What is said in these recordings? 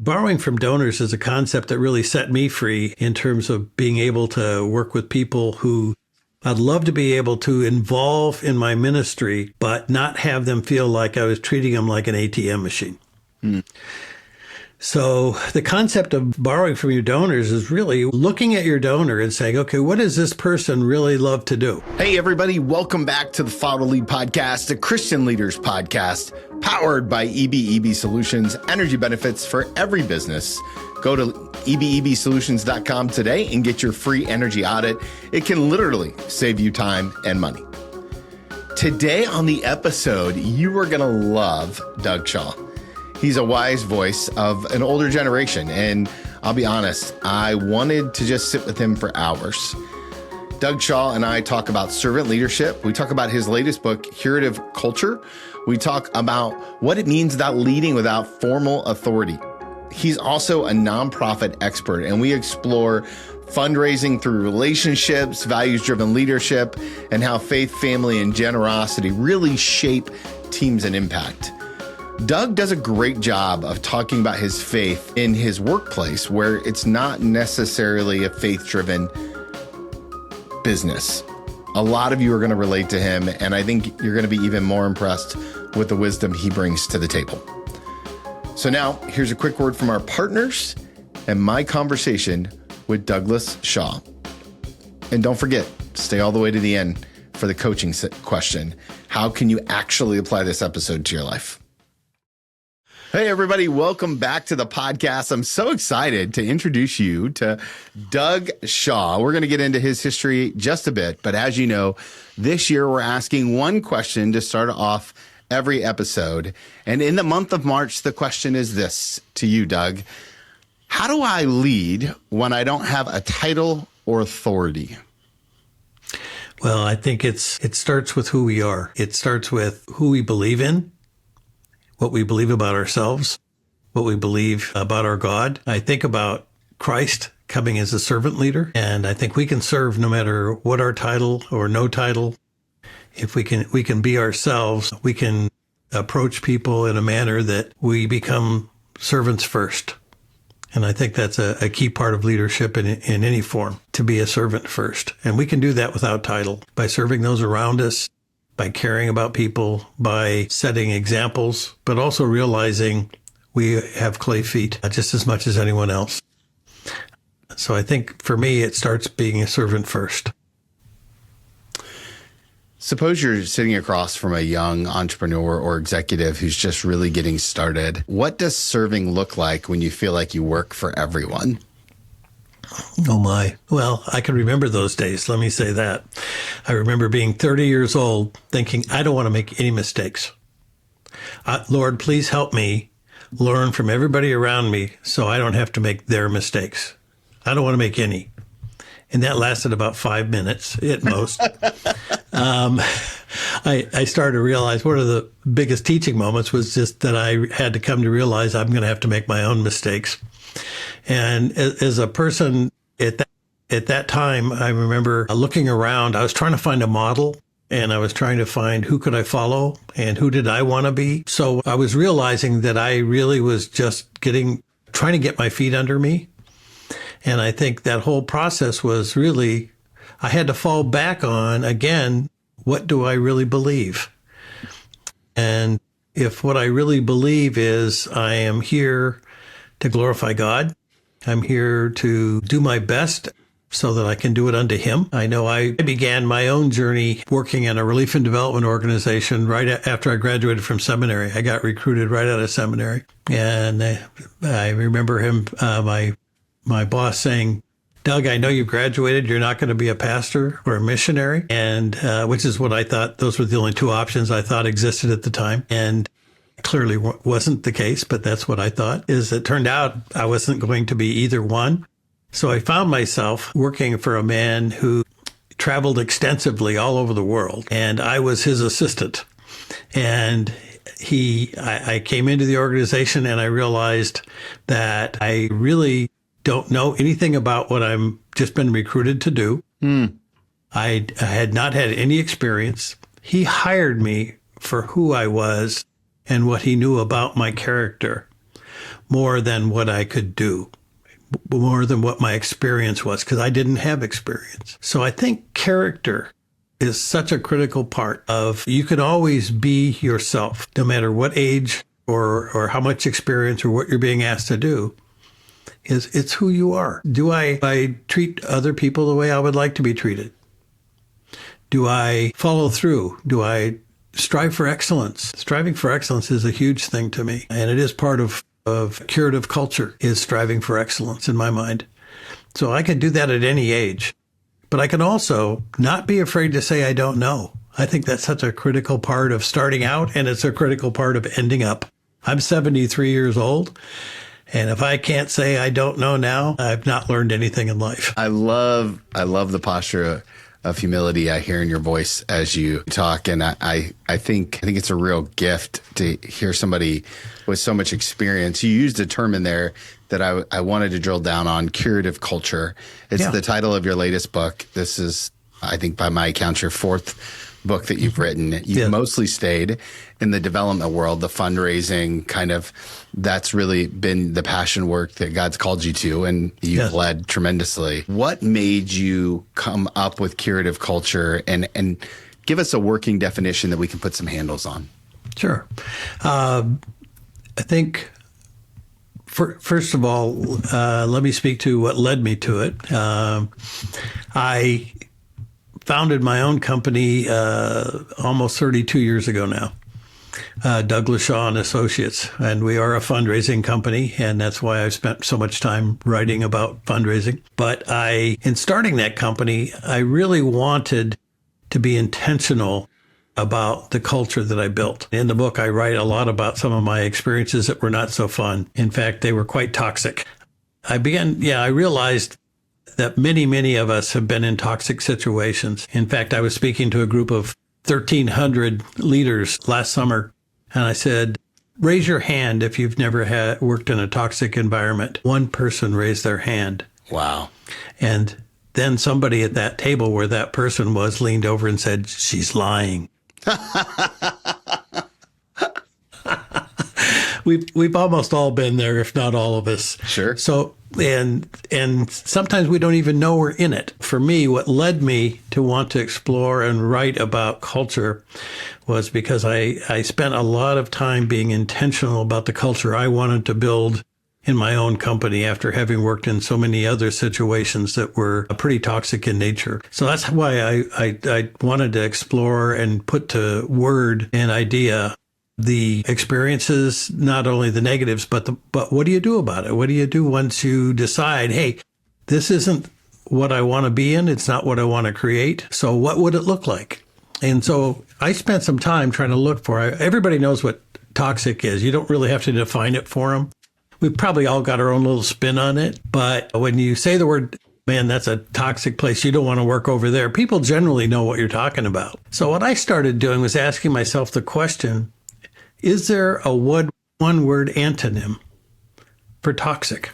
Borrowing from donors is a concept that really set me free in terms of being able to work with people who I'd love to be able to involve in my ministry, but not have them feel like I was treating them like an ATM machine. So the concept of borrowing from your donors is really looking at your donor and saying, okay, what does this person really love to do? Hey, everybody. Welcome back to the Follow to Lead podcast, a Christian leaders podcast powered by EBEB Solutions, energy benefits for every business. Go to ebebsolutions.com today and get your free energy audit. It can literally save you time and money. Today on the episode, you are going to love Doug Shaw. He's a wise voice of an older generation, and I'll be honest, I wanted to just sit with him for hours. Doug Shaw and I talk about servant leadership. We talk about his latest book, Curative Culture. We talk about what it means about leading without formal authority. He's also a nonprofit expert, and we explore fundraising through relationships, values-driven leadership, and how faith, family, and generosity really shape teams and impact. Doug does a great job of talking about his faith in his workplace, where it's not necessarily a faith-driven business. A lot of you are going to relate to him, and I think you're going to be even more impressed with the wisdom he brings to the table. So now, here's a quick word from our partners and my conversation with Douglas Shaw. And don't forget, stay all the way to the end for the coaching question. How can you actually apply this episode to your life? Hey, everybody. Welcome back to the podcast. I'm so excited to introduce you to Doug Shaw. We're going to get into his history just a bit. But as you know, this year we're asking one question to start off every episode. And in the month of March, the question is this to you, Doug. How do I lead when I don't have a title or authority? Well, I think it starts with who we are. It starts with who we believe in, what we believe about ourselves, what we believe about our God. I think about Christ coming as a servant leader, and I think we can serve no matter what our title or no title. If we can be ourselves, we can approach people in a manner that we become servants first. And I think that's a key part of leadership in any form, to be a servant first. And we can do that without title, by serving those around us, by caring about people, by setting examples, but also realizing we have clay feet just as much as anyone else. So I think for me, it starts being a servant first. Suppose you're sitting across from a young entrepreneur or executive who's just really getting started. What does serving look like when you feel like you work for everyone? Oh, my. Well, I can remember those days. Let me say that. I remember being 30 years old thinking, I don't want to make any mistakes. Lord, please help me learn from everybody around me so I don't have to make their mistakes. I don't want to make any. And that lasted about 5 minutes at most. I started to realize one of the biggest teaching moments was just that I had to come to realize I'm going to have to make my own mistakes. And as a person at that time, I remember looking around. I was trying to find a model, and I was trying to find who could I follow and who did I want to be. So I was realizing that I really was just trying to get my feet under me. And I think that whole process was really, I had to fall back on, again, what do I really believe? And if what I really believe is I am here to glorify God, I'm here to do my best so that I can do it unto Him. I know I began my own journey working in a relief and development organization right after I graduated from seminary. I got recruited right out of seminary. And I remember my boss saying, Doug, I know you graduated. You're not going to be a pastor or a missionary. And which is what I thought. Those were the only two options I thought existed at the time. And clearly wasn't the case, but that's what I thought. It turned out I wasn't going to be either one. So I found myself working for a man who traveled extensively all over the world, and I was his assistant. And I came into the organization and I realized that I really don't know anything about what I'm just been recruited to do. I had not had any experience. He hired me for who I was and what he knew about my character. more than what I could do, more than what my experience was, because I didn't have experience. So I think character is such a critical part of, you can always be yourself, no matter what age or how much experience or what you're being asked to do. It's who you are. Do I treat other people the way I would like to be treated? Do I follow through? Do I strive for excellence? Striving for excellence is a huge thing to me. And it is part of curative culture, is striving for excellence in my mind. So I can do that at any age. But I can also not be afraid to say I don't know. I think that's such a critical part of starting out, and it's a critical part of ending up. I'm 73 years old. And if I can't say I don't know now, I've not learned anything in life. I love the posture of humility I hear in your voice as you talk. And I think it's a real gift to hear somebody with so much experience. You used a term in there that I wanted to drill down on, curative culture. It's the title of your latest book. This is, I think, by my account, your fourth book that you've written. You've mostly stayed in the development world, the fundraising kind of, that's really been the passion work that God's called you to, and you've led tremendously. What made you come up with curative culture, and give us a working definition that we can put some handles on? Sure. I think, first of all, let me speak to what led me to it. I founded my own company almost 32 years ago now, Douglas Shaw and Associates, and we are a fundraising company, and that's why I've spent so much time writing about fundraising. But in starting that company, I really wanted to be intentional about the culture that I built. In the book, I write a lot about some of my experiences that were not so fun. In fact, they were quite toxic. I realized that many of us have been in toxic situations. In fact, I was speaking to a group of 1,300 leaders last summer, and I said, raise your hand if you've never worked in a toxic environment. One person raised their hand. Wow. And then somebody at that table where that person was leaned over and said, she's lying. We've almost all been there, if not all of us. Sure. So, and sometimes we don't even know we're in it. For me, what led me to want to explore and write about culture was because I spent a lot of time being intentional about the culture I wanted to build in my own company after having worked in so many other situations that were pretty toxic in nature. So that's why I wanted to explore and put to word an idea, the experiences, not only the negatives, but what do you do about it? What do you do once you decide, hey, this isn't what I want to be in. It's not what I want to create. So what would it look like? And so I spent some time trying to look for it. Everybody knows what toxic is. You don't really have to define it for them. We've probably all got our own little spin on it. But when you say the word, man, that's a toxic place, you don't want to work over there, people generally know what you're talking about. So what I started doing was asking myself the question, is there a one-word antonym for toxic?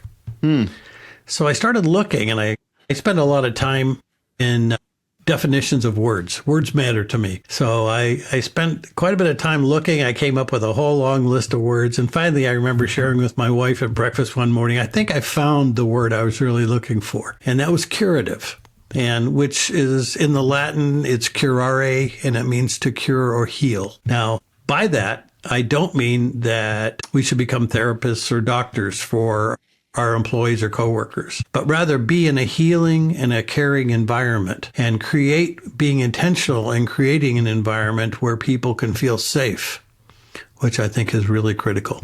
So I started looking, and I spent a lot of time in definitions of words. Words matter to me. So I spent quite a bit of time looking. I came up with a whole long list of words. And finally, I remember sharing with my wife at breakfast one morning, I think I found the word I was really looking for. And that was curative, and which is in the Latin, it's curare, and it means to cure or heal. Now, by that, I don't mean that we should become therapists or doctors for our employees or coworkers, but rather be in a healing and a caring environment and being intentional in creating an environment where people can feel safe, which I think is really critical.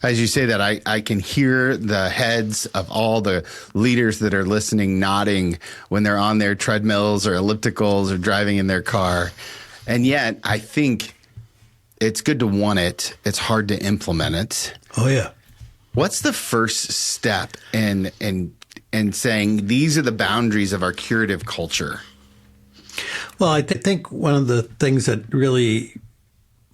As you say that, I can hear the heads of all the leaders that are listening nodding when they're on their treadmills or ellipticals or driving in their car. And yet, I think it's good to want it. It's hard to implement it. Oh, yeah. What's the first step in saying these are the boundaries of our curative culture? Well, I think one of the things that really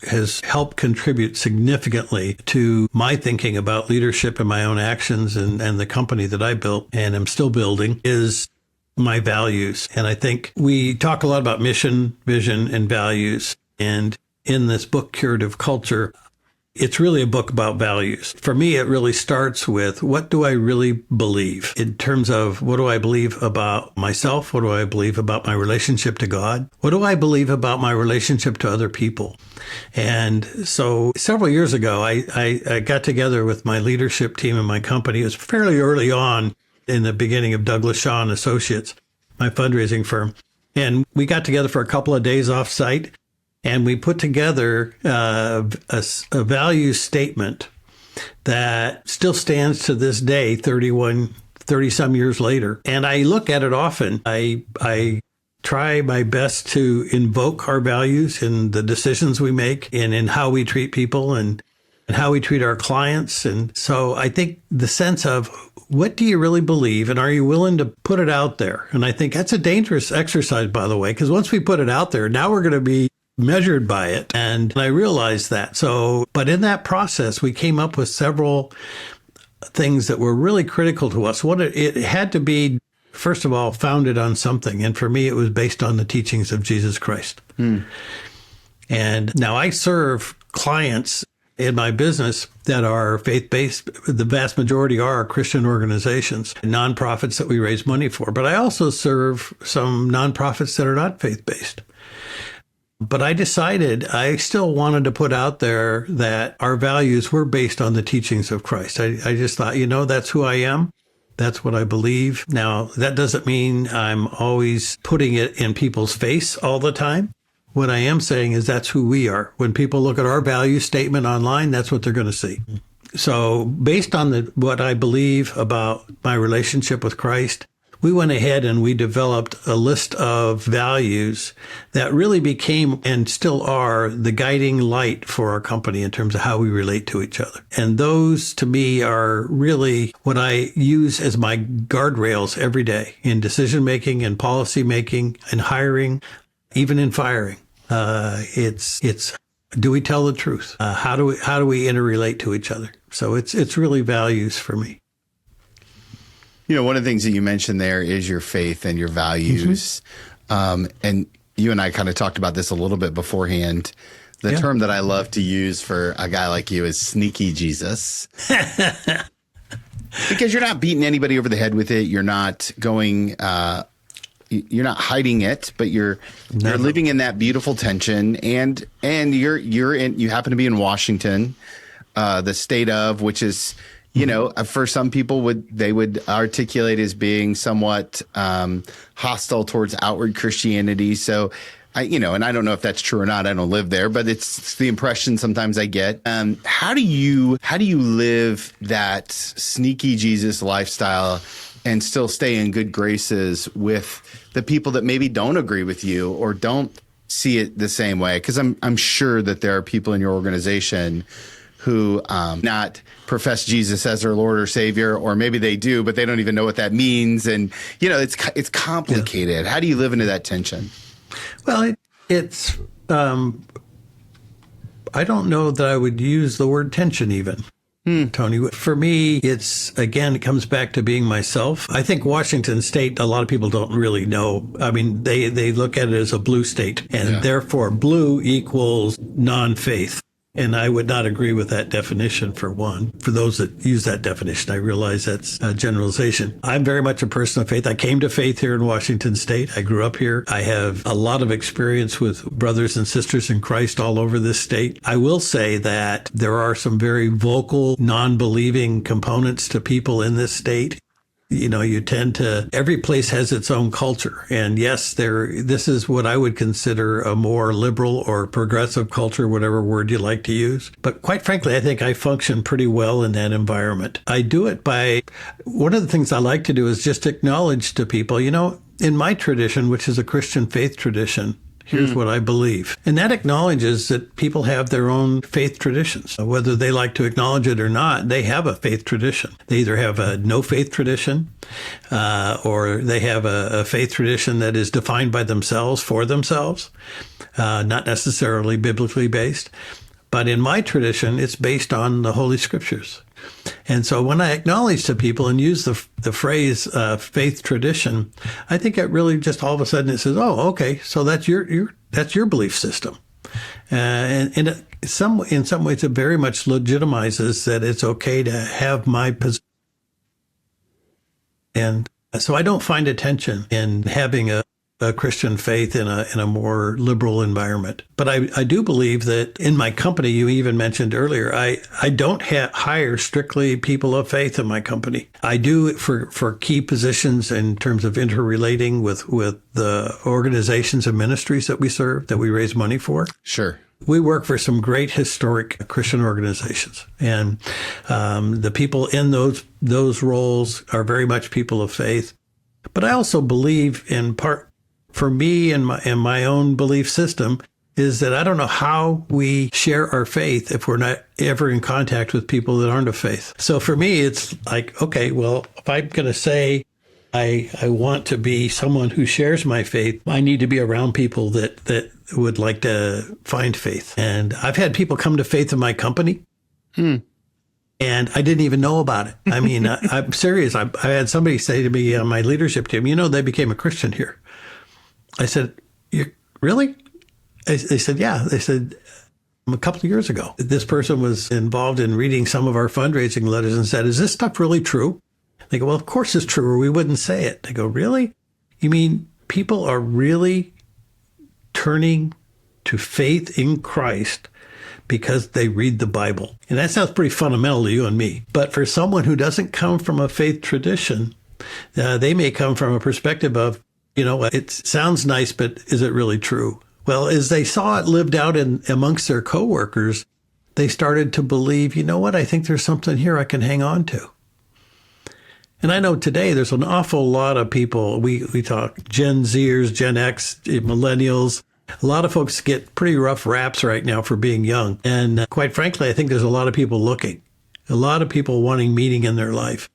has helped contribute significantly to my thinking about leadership and my own actions and the company that I built and am still building is my values. And I think we talk a lot about mission, vision, and values. And in this book, Curative Culture, It's really a book about values. For me, it really starts with what do I really believe in terms of what do I believe about myself? What do I believe about my relationship to God? What do I believe about my relationship to other people? And so several years ago, I got together with my leadership team in my company. It was fairly early on in the beginning of Douglas Shaw and Associates, my fundraising firm. And we got together for a couple of days off site. And we put together a value statement that still stands to this day, 30 some years later. And I look at it often. I try my best to invoke our values in the decisions we make and in how we treat people and how we treat our clients. And so I think the sense of what do you really believe and are you willing to put it out there? And I think that's a dangerous exercise, by the way, because once we put it out there, now we're going to be measured by it. And I realized that. But in that process, we came up with several things that were really critical to us. It had to be, first of all, founded on something. And for me, it was based on the teachings of Jesus Christ. And now I serve clients in my business that are faith-based. The vast majority are Christian organizations, nonprofits that we raise money for. But I also serve some nonprofits that are not faith-based. But I decided I still wanted to put out there that our values were based on the teachings of Christ. I just thought, that's who I am. That's what I believe. Now, that doesn't mean I'm always putting it in people's face all the time. What I am saying is that's who we are. When people look at our value statement online, that's what they're going to see. So based on what I believe about my relationship with Christ, we went ahead and we developed a list of values that really became and still are the guiding light for our company in terms of how we relate to each other. And those to me are really what I use as my guardrails every day in decision making and policy making and hiring, even in firing. It's do we tell the truth? How do we interrelate to each other? So it's really values for me. One of the things that you mentioned there is your faith and your values. And you and I kind of talked about this a little bit beforehand. The term that I love to use for a guy like you is sneaky Jesus. Because you're not beating anybody over the head with it. You're not going, you're not hiding it, but you're living in that beautiful tension. And you happen to be in Washington, the state of, which is, for some people they would articulate as being somewhat hostile towards outward Christianity. So and I don't know if that's true or not. I don't live there, but it's the impression sometimes I get. How do you live that sneaky Jesus lifestyle and still stay in good graces with the people that maybe don't agree with you or don't see it the same way? Because I'm sure that there are people in your organization who not profess Jesus as their Lord or Savior, or maybe they do, but they don't even know what that means. And, it's complicated. Yeah. How do you live into that tension? Well, it's I don't know that I would use the word tension even, Tony. For me, it comes back to being myself. I think Washington State, a lot of people don't really know. I mean, they look at it as a blue state, and therefore blue equals non-faith. And I would not agree with that definition, for one. For those that use that definition, I realize that's a generalization. I'm very much a person of faith. I came to faith here in Washington State. I grew up here. I have a lot of experience with brothers and sisters in Christ all over this state. I will say that there are some very vocal, non-believing components to people in this state. You tend to, every place has its own culture. And yes, this is what I would consider a more liberal or progressive culture, whatever word you like to use. But quite frankly, I think I function pretty well in that environment. I do it by, one of the things I like to do is just acknowledge to people, in my tradition, which is a Christian faith tradition, here's what I believe. And that acknowledges that people have their own faith traditions. Whether they like to acknowledge it or not, they have a faith tradition. They either have a no faith tradition, or they have a faith tradition that is defined by themselves, for themselves, not necessarily biblically based. But in my tradition, it's based on the Holy Scriptures. And so when I acknowledge to people and use the phrase faith tradition, I think it really just all of a sudden it says, oh, okay, so that's your belief system. And in some ways, it very much legitimizes that it's okay to have my position. And so I don't find a tension in having a Christian faith in a more liberal environment. But I do believe that in my company, you even mentioned earlier, I don't hire strictly people of faith in my company. I do it for key positions in terms of interrelating with the organizations and ministries that we serve, that we raise money for. Sure. We work for some great historic Christian organizations, and the people in those roles are very much people of faith. But I also believe, in part, for me and my own belief system, is that I don't know how we share our faith if we're not ever in contact with people that aren't of faith. So for me, it's like, okay, well, if I'm going to say I want to be someone who shares my faith, I need to be around people that would like to find faith. And I've had people come to faith in my company. And I didn't even know about it. I mean, I'm serious. I had somebody say to me on my leadership team, they became a Christian here. I said, "You really?" They said, "Yeah." They said, a couple of years ago, this person was involved in reading some of our fundraising letters and said, "Is this stuff really true?" They go, "Well, of course it's true, or we wouldn't say it." They go, "Really? You mean people are really turning to faith in Christ because they read the Bible?" And that sounds pretty fundamental to you and me. But for someone who doesn't come from a faith tradition, they may come from a perspective of, it sounds nice, but is it really true? Well, as they saw it lived out amongst their coworkers, they started to believe, you know what, I think there's something here I can hang on to. And I know today there's an awful lot of people, we talk Gen Zers, Gen X, millennials. A lot of folks get pretty rough raps right now for being young. And quite frankly, I think there's a lot of people looking, a lot of people wanting meaning in their life,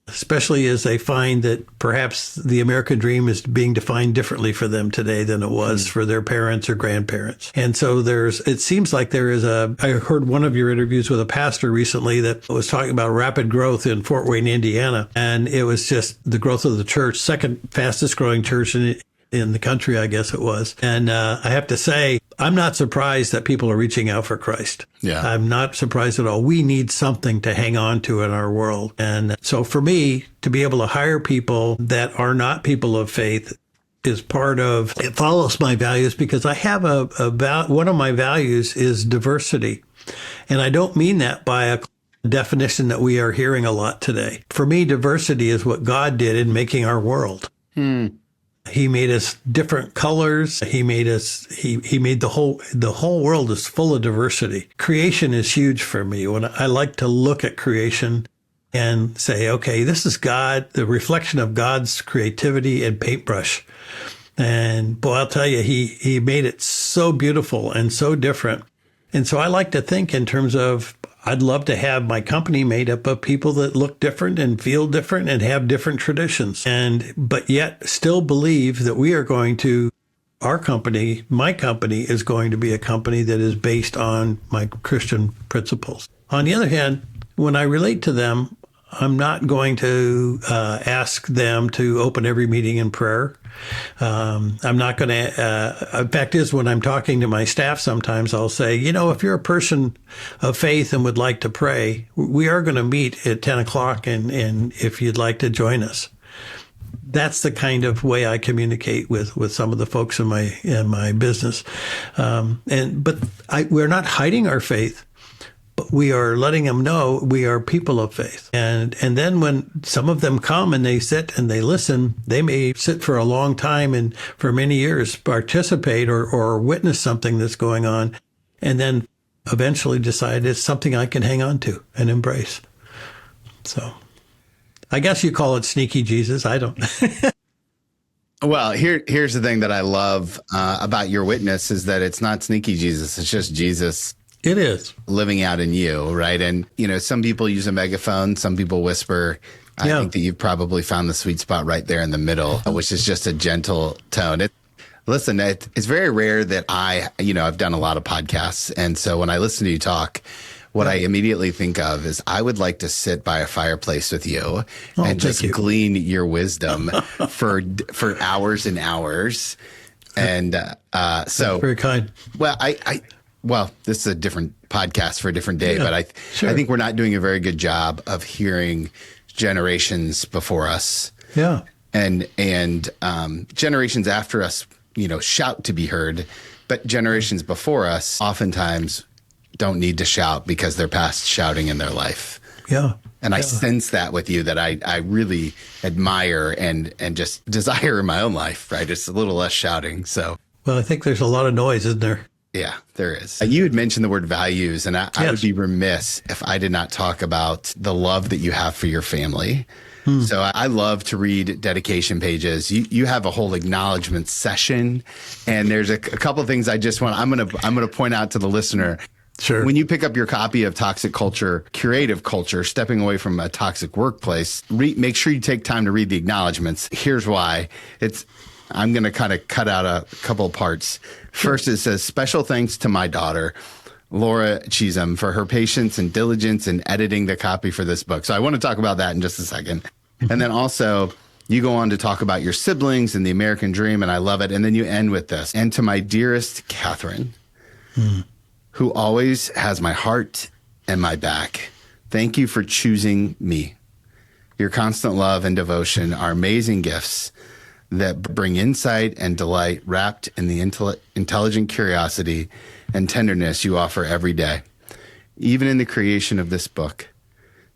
especially as they find that perhaps the American dream is being defined differently for them today than it was for their parents or grandparents. And so it seems like there is I heard one of your interviews with a pastor recently that was talking about rapid growth in Fort Wayne, Indiana. And it was just the growth of the church, second fastest growing church in the country, I guess it was. And I have to say, I'm not surprised that people are reaching out for Christ. Yeah. I'm not surprised at all. We need something to hang on to in our world. And so for me, to be able to hire people that are not people of faith is it follows my values, because I have one of my values is diversity. And I don't mean that by a definition that we are hearing a lot today. For me, diversity is what God did in making our world. He made us different colors. He made the whole world is full of diversity. Creation is huge for me. When I like to look at creation and say, okay, this is God, the reflection of God's creativity and paintbrush. And boy, I'll tell you, he made it so beautiful and so different. And so I like to think in terms of, I'd love to have my company made up of people that look different and feel different and have different traditions, but yet still believe that my company is going to be a company that is based on my Christian principles. On the other hand, when I relate to them, I'm not going to ask them to open every meeting in prayer. I'm not going to, in fact is when I'm talking to my staff, sometimes I'll say, if you're a person of faith and would like to pray, we are going to meet at 10 o'clock and if you'd like to join us. That's the kind of way I communicate with some of the folks in my business. But we're not hiding our faith. But we are letting them know we are people of faith. And then when some of them come and they sit and they listen, they may sit for a long time and for many years participate or witness something that's going on, and then eventually decide it's something I can hang on to and embrace. So I guess you call it sneaky Jesus. I don't. Well, here's the thing that I love about your witness is that it's not sneaky Jesus. It's just Jesus. It is living out in you, right? And, some people use a megaphone, some people whisper. I think that you've probably found the sweet spot right there in the middle, which is just a gentle tone. It's very rare that I've done a lot of podcasts. And so when I listen to you talk, what I immediately think of is I would like to sit by a fireplace with you and just glean your wisdom for hours and hours. And so very kind. Well, well, this is a different podcast for a different day, but I sure. think we're not doing a very good job of hearing generations before us. Yeah. And generations after us, shout to be heard, but generations before us oftentimes don't need to shout because they're past shouting in their life. Yeah. And I sense that with you, that I really admire and just desire in my own life, right? It's a little less shouting. So, well, I think there's a lot of noise, isn't there? Yeah, there is. You had mentioned the word values, and I would be remiss if I did not talk about the love that you have for your family. So I love to read dedication pages. You have a whole acknowledgement session, and there's a couple of things I'm gonna point out to the listener. Sure. When you pick up your copy of Toxic Culture, Curative Culture, Stepping Away from a Toxic Workplace, make sure you take time to read the acknowledgments. Here's why. I'm going to kind of cut out a couple of parts. First, it says, special thanks to my daughter, Laura Chisholm, for her patience and diligence in editing the copy for this book. So I want to talk about that in just a second. And then also, you go on to talk about your siblings and the American dream, and I love it. And then you end with this. And to my dearest Catherine, who always has my heart and my back, thank you for choosing me. Your constant love and devotion are amazing gifts that bring insight and delight wrapped in the intelligent curiosity and tenderness you offer every day, even in the creation of this book.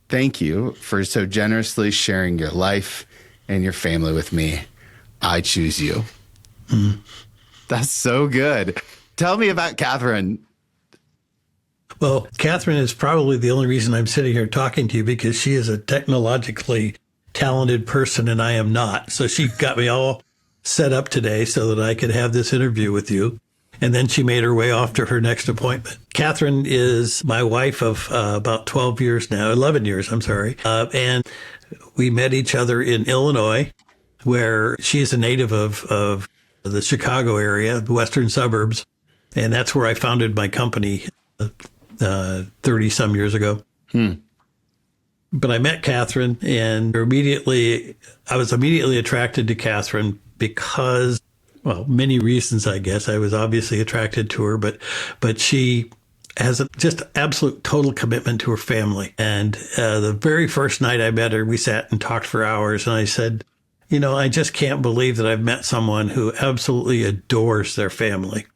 Thank you for so generously sharing your life and your family with me. I choose you. That's so good. Tell me about Catherine. Well, Catherine is probably the only reason I'm sitting here talking to you, because she is a technologically talented person and I am not. So she got me all set up today so that I could have this interview with you. And then she made her way off to her next appointment. Catherine is my wife of about 11 years, I'm sorry. And we met each other in Illinois, where she is a native of the Chicago area, the western suburbs. And that's where I founded my company 30 some years ago. But I met Catherine, and I was immediately attracted to Catherine because, well, many reasons, I guess. I was obviously attracted to her, but she has just absolute total commitment to her family. And the very first night I met her, we sat and talked for hours, and I said, I just can't believe that I've met someone who absolutely adores their family.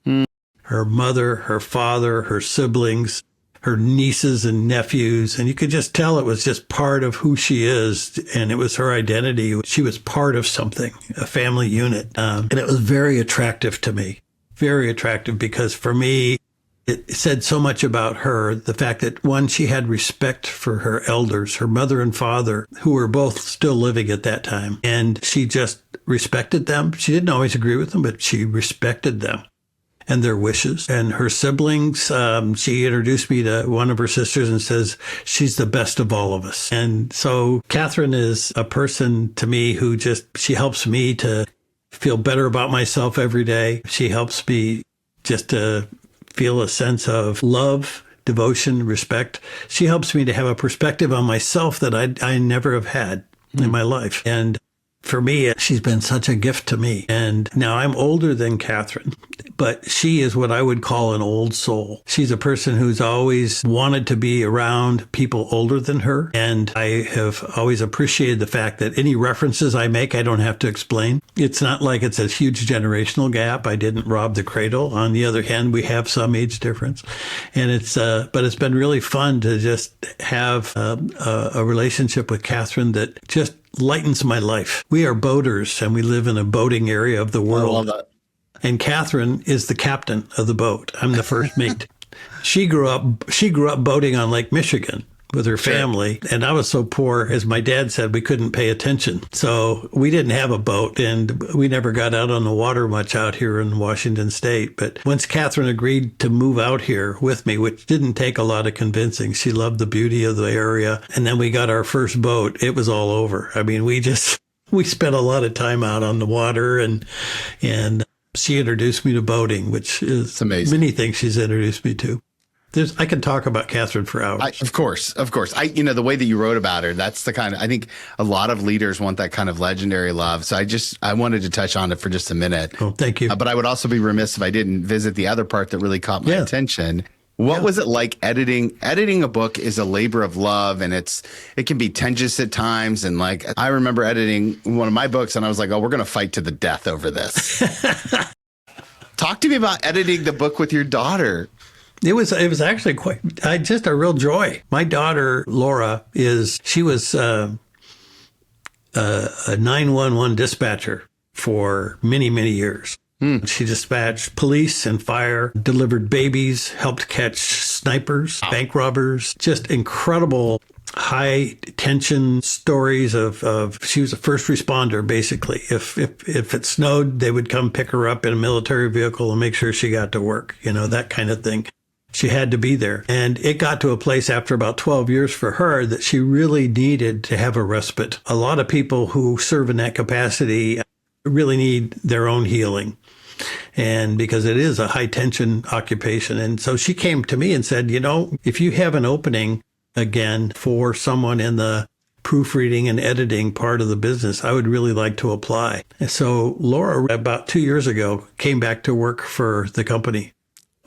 Her mother, her father, her siblings, her nieces and nephews, and you could just tell it was just part of who she is, and it was her identity. She was part of something, a family unit, and it was very attractive to me, very attractive, because for me, it said so much about her, the fact that, one, she had respect for her elders, her mother and father, who were both still living at that time, and she just respected them. She didn't always agree with them, but she respected them and their wishes. And her siblings, she introduced me to one of her sisters and says, she's the best of all of us. And so Catherine is a person to me who she helps me to feel better about myself every day. She helps me just to feel a sense of love, devotion, respect. She helps me to have a perspective on myself that I never have had in my life. And for me, she's been such a gift to me. And now I'm older than Catherine, but she is what I would call an old soul. She's a person who's always wanted to be around people older than her. And I have always appreciated the fact that any references I make, I don't have to explain. It's not like it's a huge generational gap. I didn't rob the cradle. On the other hand, we have some age difference. And but it's been really fun to just have a relationship with Catherine that just lightens my life. We are boaters, and we live in a boating area of the world. I love that. And Catherine is the captain of the boat. I'm the first mate. She grew up boating on Lake Michigan with her family. Sure. And I was so poor, as my dad said, we couldn't pay attention. So we didn't have a boat, and we never got out on the water much out here in Washington State. But once Catherine agreed to move out here with me, which didn't take a lot of convincing, she loved the beauty of the area. And then we got our first boat. It was all over. I mean, we spent a lot of time out on the water, and she introduced me to boating, which is amazing. Many things she's introduced me to. I can talk about Catherine for hours. Of course. The way that you wrote about her, that's the kind of, I think a lot of leaders want that kind of legendary love. So I wanted to touch on it for just a minute. Oh, thank you. But I would also be remiss if I didn't visit the other part that really caught my attention. What was it like editing? Editing a book is a labor of love, and it can be tenuous at times. And like, I remember editing one of my books and I was like, oh, we're going to fight to the death over this. Talk to me about editing the book with your daughter. It was actually just a real joy. My daughter, Laura, she was a 911 dispatcher for many, many years. She dispatched police and fire, delivered babies, helped catch snipers, bank robbers, just incredible high tension stories of she was a first responder, basically. If it snowed, they would come pick her up in a military vehicle and make sure she got to work, that kind of thing. She had to be there. And it got to a place after about 12 years for her that she really needed to have a respite. A lot of people who serve in that capacity really need their own healing. And because it is a high tension occupation. And so she came to me and said, if you have an opening again for someone in the proofreading and editing part of the business, I would really like to apply. And so Laura, about 2 years ago, came back to work for the company.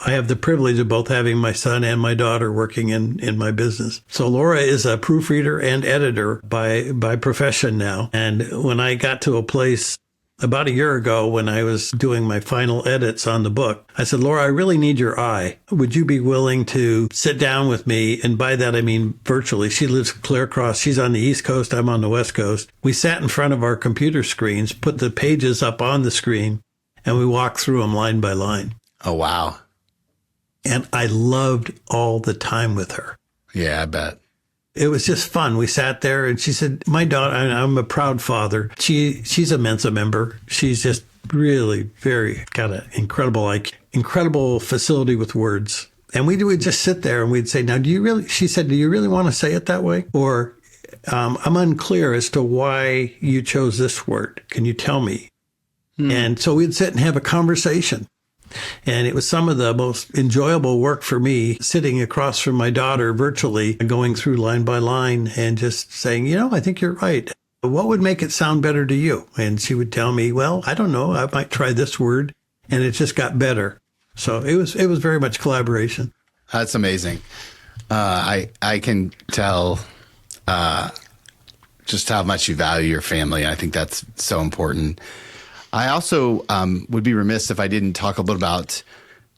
I have the privilege of both having my son and my daughter working in my business. So Laura is a proofreader and editor by profession now. And when I got to a place about a year ago, when I was doing my final edits on the book, I said, Laura, I really need your eye. Would you be willing to sit down with me? And by that, I mean virtually. She lives clear across. She's on the East Coast. I'm on the West Coast. We sat in front of our computer screens, put the pages up on the screen, and we walked through them line by line. Oh, wow. And I loved all the time with her. Yeah, I bet. It was just fun. We sat there and she said, my daughter, I'm a proud father. She's a Mensa member. She's just really got an incredible facility with words. And we would just sit there and we'd say, now, she said, do you really want to say it that way? Or I'm unclear as to why you chose this word. Can you tell me? And so we'd sit and have a conversation. And it was some of the most enjoyable work for me, sitting across from my daughter virtually, going through line by line and just saying, I think you're right. What would make it sound better to you? And she would tell me, well, I don't know. I might try this word. And it just got better. So it was very much collaboration. That's amazing. I can tell just how much you value your family. I think that's so important. I also would be remiss if I didn't talk a little about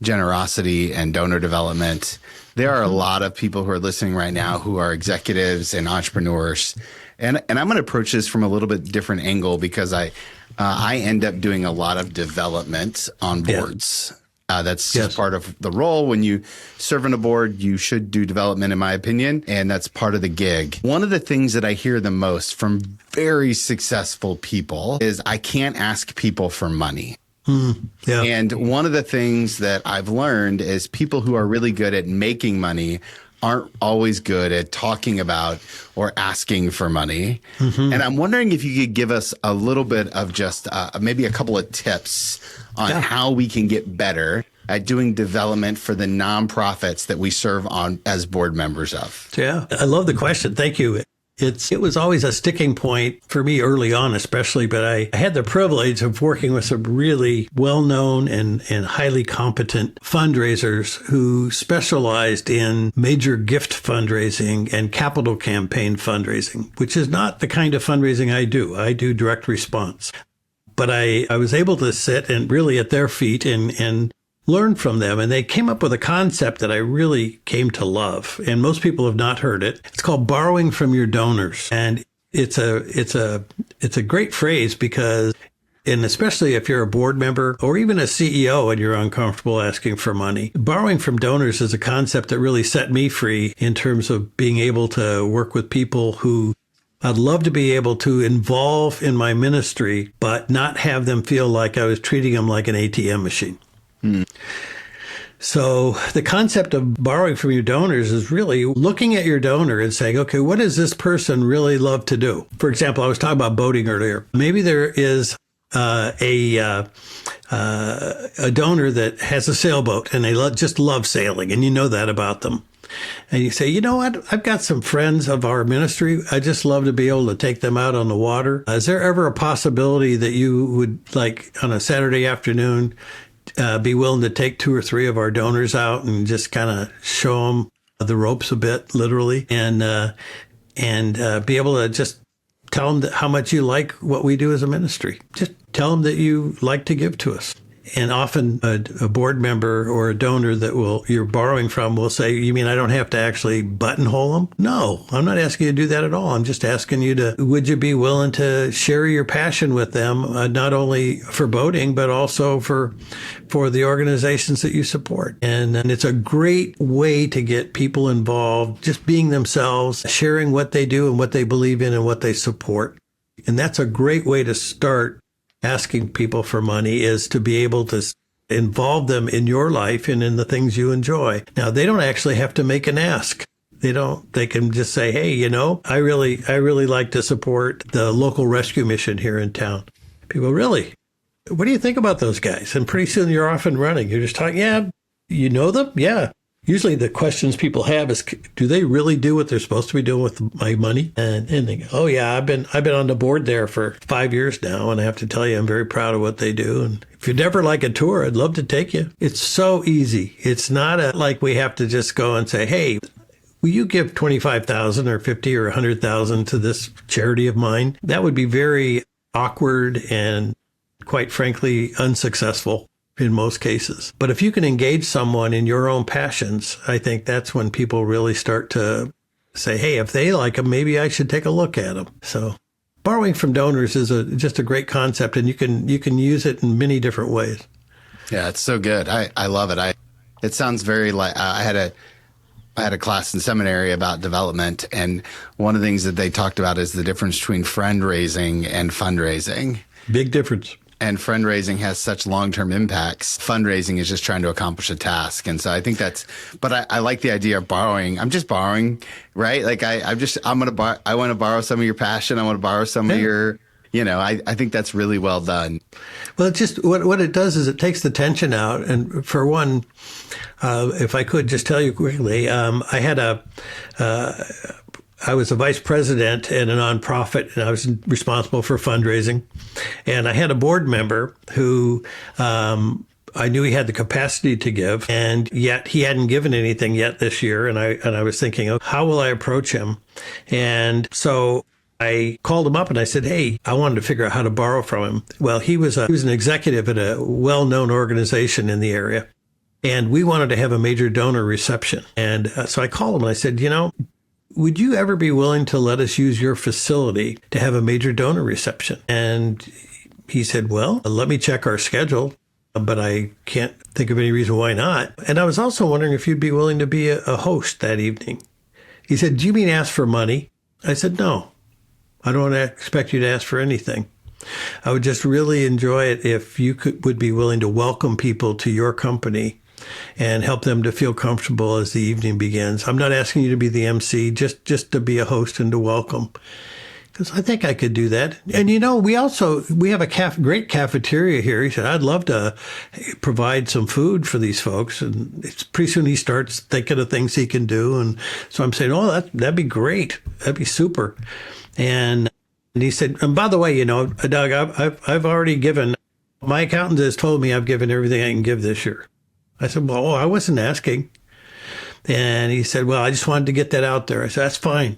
generosity and donor development. There are a lot of people who are listening right now who are executives and entrepreneurs. And I'm going to approach this from a little bit different angle because I end up doing a lot of development on boards. That's just part of the role. When you serve on a board, you should do development, in my opinion, and that's part of the gig. One of the things that I hear the most from very successful people is I can't ask people for money. And one of the things that I've learned is people who are really good at making money aren't always good at talking about or asking for money. And I'm wondering if you could give us a little bit of just maybe a couple of tips on how we can get better at doing development for the nonprofits that we serve on as board members of. Yeah, I love the question. Thank you. It was always a sticking point for me early on, especially, but I had the privilege of working with some really well-known and highly competent fundraisers who specialized in major gift fundraising and capital campaign fundraising, which is not the kind of fundraising I do. I do direct response. But I was able to sit and really at their feet and learn from them. And they came up with a concept that I really came to love. And most people have not heard it. It's called borrowing from your donors. And it's a great phrase because, and especially if you're a board member or even a CEO and you're uncomfortable asking for money, borrowing from donors is a concept that really set me free in terms of being able to work with people who I'd love to be able to involve in my ministry, but not have them feel like I was treating them like an ATM machine. So the concept of borrowing from your donors is really looking at your donor and saying, okay, what does this person really love to do? For example, I was talking about boating earlier. Maybe there is a a donor that has a sailboat and they just love sailing, and you know that about them. And you say, you know what? I've got some friends of our ministry. I just love to be able to take them out on the water. Is there ever a possibility that you would, like on a Saturday afternoon, be willing to take 2 or 3 of our donors out and just kind of show them the ropes a bit, literally, and be able to just tell them how much you like what we do as a ministry. Just tell them that you like to give to us. And often a board member or a donor that you're borrowing from will say, you mean I don't have to actually buttonhole them? No, I'm not asking you to do that at all. I'm just asking you would you be willing to share your passion with them, not only for boating, but also for the organizations that you support. And it's a great way to get people involved, just being themselves, sharing what they do and what they believe in and what they support. And that's a great way to start asking people for money, is to be able to involve them in your life and in the things you enjoy. Now, they don't actually have to make an ask. They can just say, hey, I really like to support the local rescue mission here in town. People, really? What do you think about those guys? And pretty soon you're off and running. You're just talking, yeah, you know them? Yeah. Usually the questions people have is, do they really do what they're supposed to be doing with my money? And they go, oh yeah, I've been on the board there for 5 years now, and I have to tell you, I'm very proud of what they do. And if you'd ever like a tour, I'd love to take you. It's so easy. It's not like we have to just go and say, hey, will you give 25,000 or 50 or 100,000 to this charity of mine? That would be very awkward and, quite frankly, unsuccessful in most cases. But if you can engage someone in your own passions, I think that's when people really start to say, hey, if they like them, maybe I should take a look at them. So borrowing from donors is just a great concept, and you can use it in many different ways. Yeah, it's so good. I love it. It sounds very like I had a class in seminary about development, and one of the things that they talked about is the difference between friend-raising and fundraising. Big difference. And fundraising has such long-term impacts. Fundraising is just trying to accomplish a task. And so I think but I like the idea of borrowing. I'm just borrowing, right? Like I want to borrow some of your passion. I want to borrow some of your, I think that's really well done. Well, it's just what it does is it takes the tension out. And for one, if I could just tell you quickly, I was a vice president in a nonprofit, and I was responsible for fundraising. And I had a board member who I knew he had the capacity to give, and yet he hadn't given anything yet this year. And I was thinking, how will I approach him? And so I called him up and I said, hey, I wanted to figure out how to borrow from him. Well, he was an executive at a well-known organization in the area, and we wanted to have a major donor reception. And so I called him and I said, would you ever be willing to let us use your facility to have a major donor reception? And he said, well, let me check our schedule, but I can't think of any reason why not. And I was also wondering if you'd be willing to be a host that evening. He said, do you mean ask for money? I said, no, I don't expect you to ask for anything. I would just really enjoy it if you would be willing to welcome people to your company and help them to feel comfortable as the evening begins. I'm not asking you to be the MC, just to be a host and to welcome, because I think I could do that. And we have a great cafeteria here. He said, I'd love to provide some food for these folks. And pretty soon he starts thinking of things he can do. And so I'm saying, that'd be great. That'd be super. And he said, and by the way, Doug, I've already given, my accountant has told me I've given everything I can give this year. I said, well, I wasn't asking. And he said, well, I just wanted to get that out there. I said, that's fine.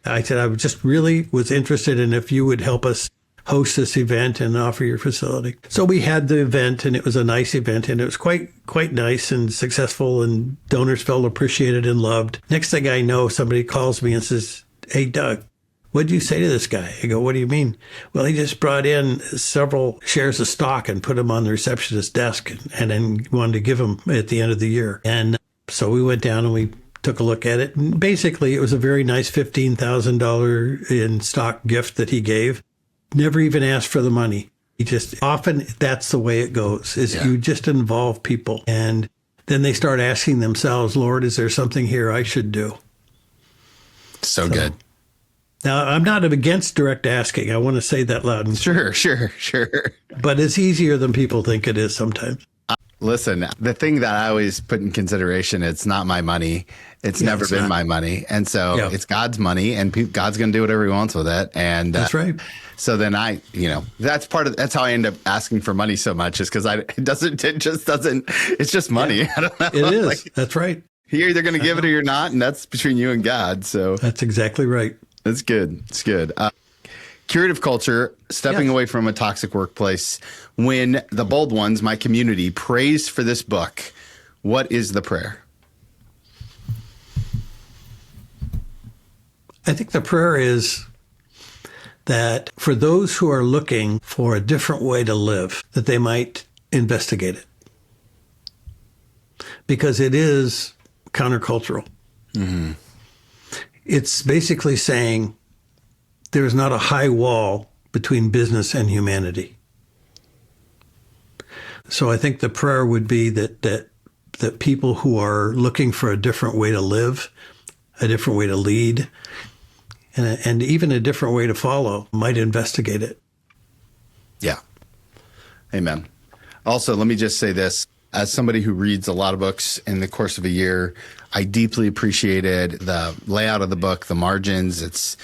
I said, I just really was interested in if you would help us host this event and offer your facility. So we had the event, and it was a nice event, and it was quite nice and successful, and donors felt appreciated and loved. Next thing I know, somebody calls me and says, hey, Doug, what did you say to this guy? I go, what do you mean? Well, he just brought in several shares of stock and put them on the receptionist's desk, and then wanted to give them at the end of the year. And so we went down and we took a look at it. And basically, it was a very nice $15,000 in stock gift that he gave. Never even asked for the money. Often that's the way it goes, is you just involve people. And then they start asking themselves, Lord, is there something here I should do? So good. Now, I'm not against direct asking. I want to say that loud and Sure. but it's easier than people think it is sometimes. Listen, the thing that I always put in consideration, it's not my money. It's never been my money. And so it's God's money, and God's going to do whatever he wants with it. And that's right. So then that's how I end up asking for money so much, is because it's just money. Yeah. I don't know. It is. That's right. You're either going to give it or you're not. And that's between you and God. So that's exactly right. That's good. It's good. Curative culture, stepping away from a toxic workplace. When the bold ones, my community, prays for this book, what is the prayer? I think the prayer is that for those who are looking for a different way to live, that they might investigate it. Because it is countercultural. Mm-hmm. It's basically saying there is not a high wall between business and humanity. So I think the prayer would be that people who are looking for a different way to live, a different way to lead, and even a different way to follow might investigate it. Yeah. Amen. Also, let me just say this. As somebody who reads a lot of books in the course of a year, I deeply appreciated the layout of the book, the margins. It's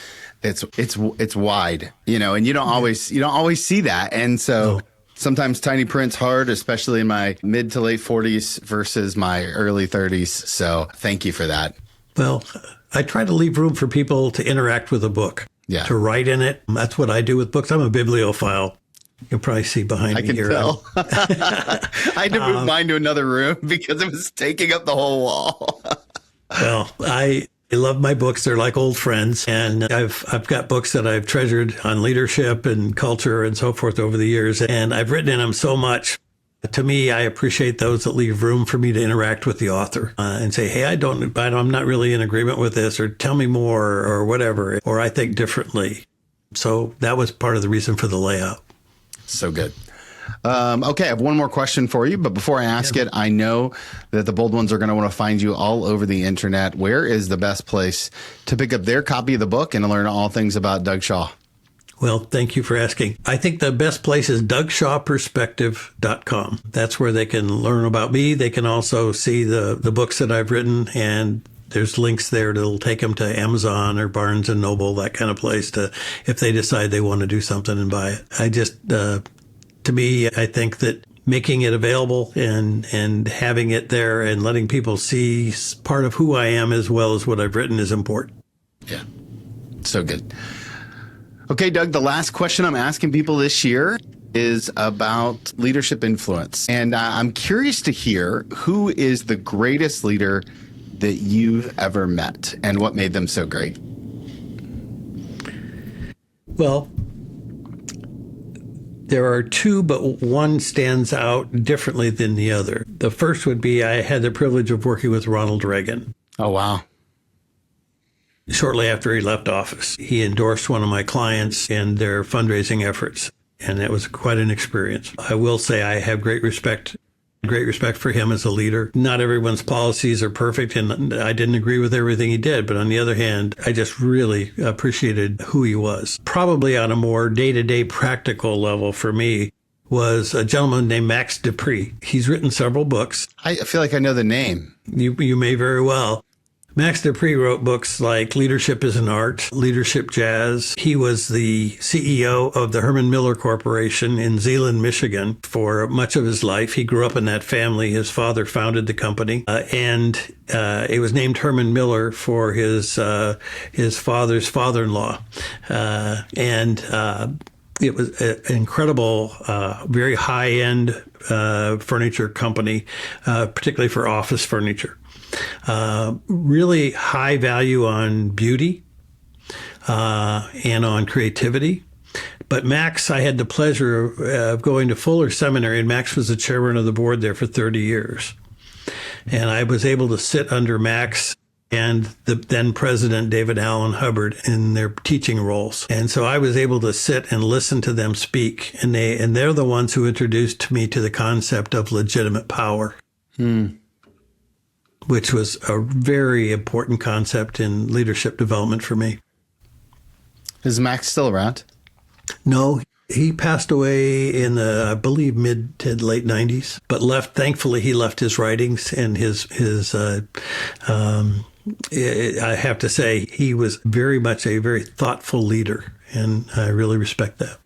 wide, and you don't always see that. And so sometimes tiny print's hard, especially in my mid to late 40s versus my early 30s. So thank you for that. Well, I try to leave room for people to interact with a book, to write in it. That's what I do with books. I'm a bibliophile. You'll probably see behind me here. I can tell. I had to move mine to another room because it was taking up the whole wall. Well, I love my books. They're like old friends. And I've got books that I've treasured on leadership and culture and so forth over the years. And I've written in them so much. To me, I appreciate those that leave room for me to interact with the author and say, hey, I'm not really in agreement with this, or tell me more, or whatever, or I think differently. So that was part of the reason for the layout. So good. Okay, I have one more question for you, but before I ask it, I know that the bold ones are going to want to find you all over the internet. Where is the best place to pick up their copy of the book and to learn all things about Doug Shaw? Well, thank you for asking. I think the best place is DougShawPerspective.com. That's where they can learn about me. They can also see the books that I've written, and there's links there that'll take them to Amazon or Barnes and Noble, that kind of place, to if they decide they want to do something and buy it. To me, I think that making it available and having it there and letting people see part of who I am as well as what I've written is important. Yeah, so good. Okay, Doug, the last question I'm asking people this year is about leadership influence. And I'm curious to hear, who is the greatest leader that you've ever met and what made them so great? Well, there are two, but one stands out differently than the other. The first would be I had the privilege of working with Ronald Reagan. Oh, wow. Shortly after he left office, he endorsed one of my clients in their fundraising efforts, and it was quite an experience. I will say I have great respect for him as a leader. Not everyone's policies are perfect, and I didn't agree with everything he did. But on the other hand, I just really appreciated who he was. Probably on a more day-to-day practical level for me was a gentleman named Max Dupree. He's written several books. I feel like I know the name. You may very well. Max Dupree wrote books like Leadership is an Art, Leadership Jazz. He was the CEO of the Herman Miller Corporation in Zeeland, Michigan for much of his life. He grew up in that family. His father founded the company, and it was named Herman Miller for his father's father-in-law. It was an incredible, very high-end furniture company, particularly for office furniture. Really high value on beauty and on creativity. But Max, I had the pleasure of going to Fuller Seminary, and Max was the chairman of the board there for 30 years. And I was able to sit under Max and the then president, David Allen Hubbard, in their teaching roles. And so I was able to sit and listen to them speak. And they're the ones who introduced me to the concept of legitimate power. Which was a very important concept in leadership development for me. Is Max still around? No, he passed away in the, I believe, mid to late 90s, but thankfully he left his writings and I have to say, he was very much a very thoughtful leader, and I really respect that.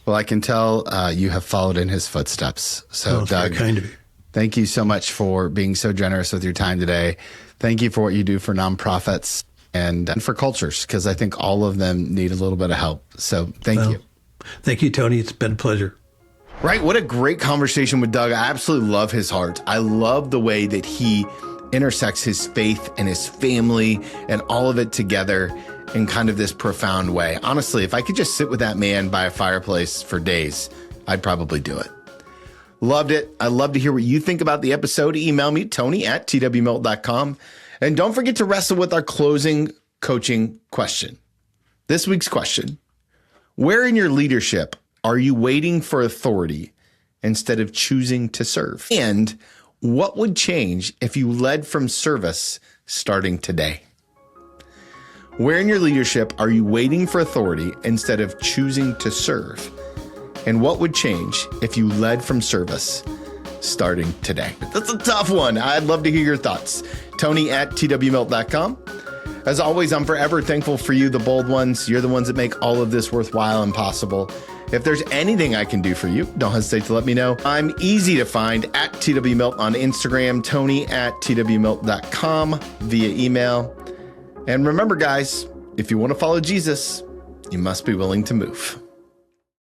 Well, I can tell you have followed in his footsteps. So, Doug, very kind of you. Thank you so much for being so generous with your time today. Thank you for what you do for nonprofits and for cultures, because I think all of them need a little bit of help. So thank you. Thank you, Tony. It's been a pleasure. Right. What a great conversation with Doug. I absolutely love his heart. I love the way that he intersects his faith and his family and all of it together in kind of this profound way. Honestly, if I could just sit with that man by a fireplace for days, I'd probably do it. Loved it. I'd love to hear what you think about the episode. Email me, tony@twmilt.com. And don't forget to wrestle with our closing coaching question. This week's question: where in your leadership are you waiting for authority instead of choosing to serve? And what would change if you led from service starting today? Where in your leadership are you waiting for authority instead of choosing to serve? And what would change if you led from service starting today? That's a tough one. I'd love to hear your thoughts. Tony@twmilt.com. As always, I'm forever thankful for you, the bold ones. You're the ones that make all of this worthwhile and possible. If there's anything I can do for you, don't hesitate to let me know. I'm easy to find @twmilt on Instagram, tony@twmilt.com via email. And remember, guys, if you want to follow Jesus, you must be willing to move.